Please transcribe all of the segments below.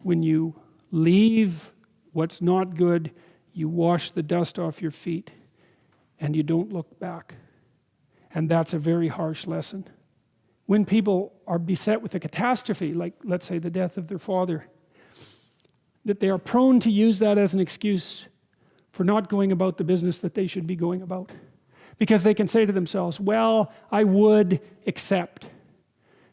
when you leave what's not good, you wash the dust off your feet and you don't look back. And that's a very harsh lesson. When people are beset with a catastrophe, like let's say the death of their father, that they are prone to use that as an excuse for not going about the business that they should be going about. Because they can say to themselves, well, I would accept.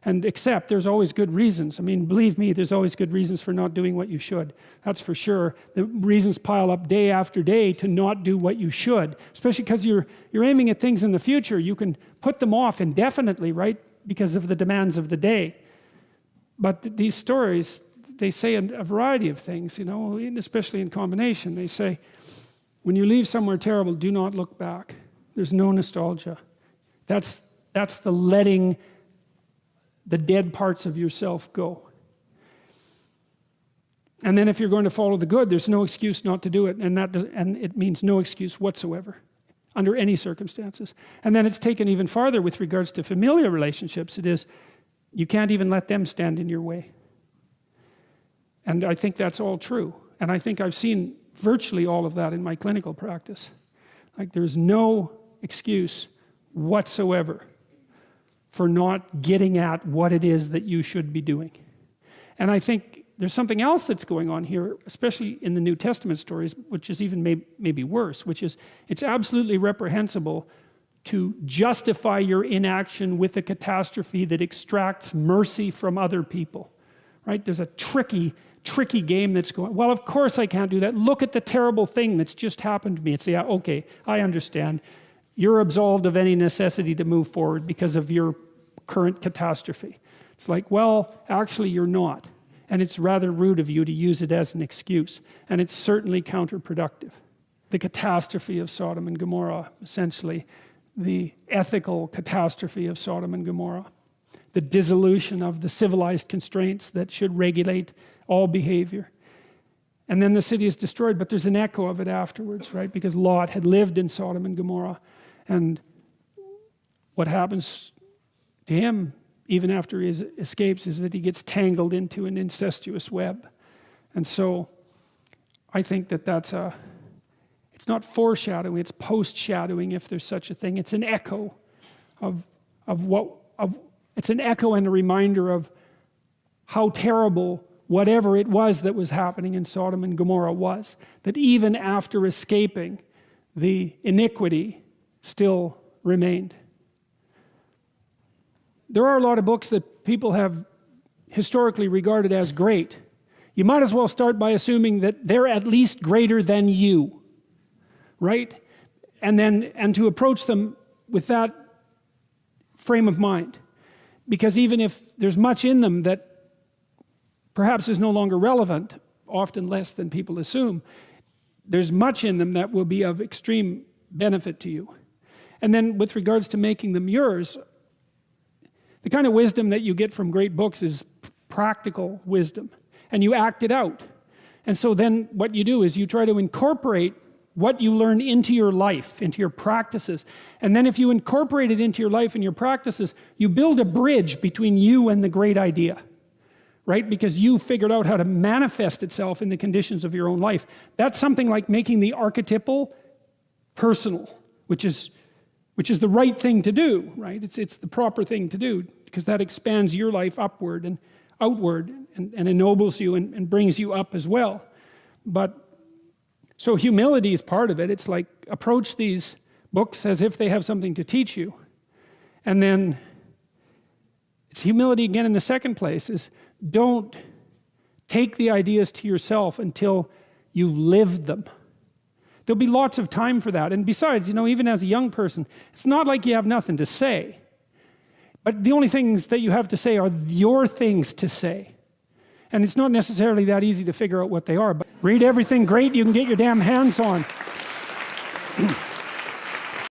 And accept, there's always good reasons. I mean, believe me, there's always good reasons for not doing what you should. That's for sure. The reasons pile up day after day to not do what you should, especially because you're aiming at things in the future. You can put them off indefinitely, right? Because of the demands of the day. But these stories, they say a variety of things, you know, especially in combination. They say, when you leave somewhere terrible, do not look back. There's no nostalgia. That's the letting the dead parts of yourself go. And then if you're going to follow the good, there's no excuse not to do it, and it means no excuse whatsoever under any circumstances. And then it's taken even farther with regards to familial relationships. It is, you can't even let them stand in your way. And I think that's all true. And I think I've seen virtually all of that in my clinical practice. Like, there's no excuse whatsoever for not getting at what it is that you should be doing. And I think there's something else that's going on here, especially in the New Testament stories, which is even maybe worse, which is it's absolutely reprehensible to justify your inaction with a catastrophe that extracts mercy from other people, right? There's a tricky game that's going, well, of course I can't do that. Look at the terrible thing that's just happened to me. It's, yeah, okay, I understand. You're absolved of any necessity to move forward because of your current catastrophe. It's like, well, actually you're not. And it's rather rude of you to use it as an excuse. And it's certainly counterproductive. The catastrophe of Sodom and Gomorrah, essentially, the ethical catastrophe of Sodom and Gomorrah, the dissolution of the civilized constraints that should regulate all behavior. And then the city is destroyed, but there's an echo of it afterwards, right? Because Lot had lived in Sodom and Gomorrah. And what happens to him, even after he escapes, is that he gets tangled into an incestuous web. And so I think that it's not foreshadowing, it's post-shadowing, if there's such a thing. It's an echo it's an echo and a reminder of how terrible whatever it was that was happening in Sodom and Gomorrah was. That even after escaping, the iniquity still remained. There are a lot of books that people have historically regarded as great. You might as well start by assuming that they're at least greater than you, right? And to approach them with that frame of mind. Because even if there's much in them that perhaps is no longer relevant, often less than people assume, there's much in them that will be of extreme benefit to you. And then with regards to making them yours, the kind of wisdom that you get from great books is practical wisdom. And you act it out. And so then what you do is you try to incorporate what you learn into your life, into your practices. And then if you incorporate it into your life and your practices, you build a bridge between you and the great idea, right? Because you figured out how to manifest itself in the conditions of your own life. That's something like making the archetypal personal, which is the right thing to do, right? It's the proper thing to do, because that expands your life upward and outward and ennobles you and brings you up as well. But so humility is part of it. It's like, approach these books as if they have something to teach you. And then it's humility again in the second place, is don't take the ideas to yourself until you've lived them. There'll be lots of time for that. And besides, you know, even as a young person, it's not like you have nothing to say. But the only things that you have to say are your things to say. And it's not necessarily that easy to figure out what they are. But read everything great you can get your damn hands on.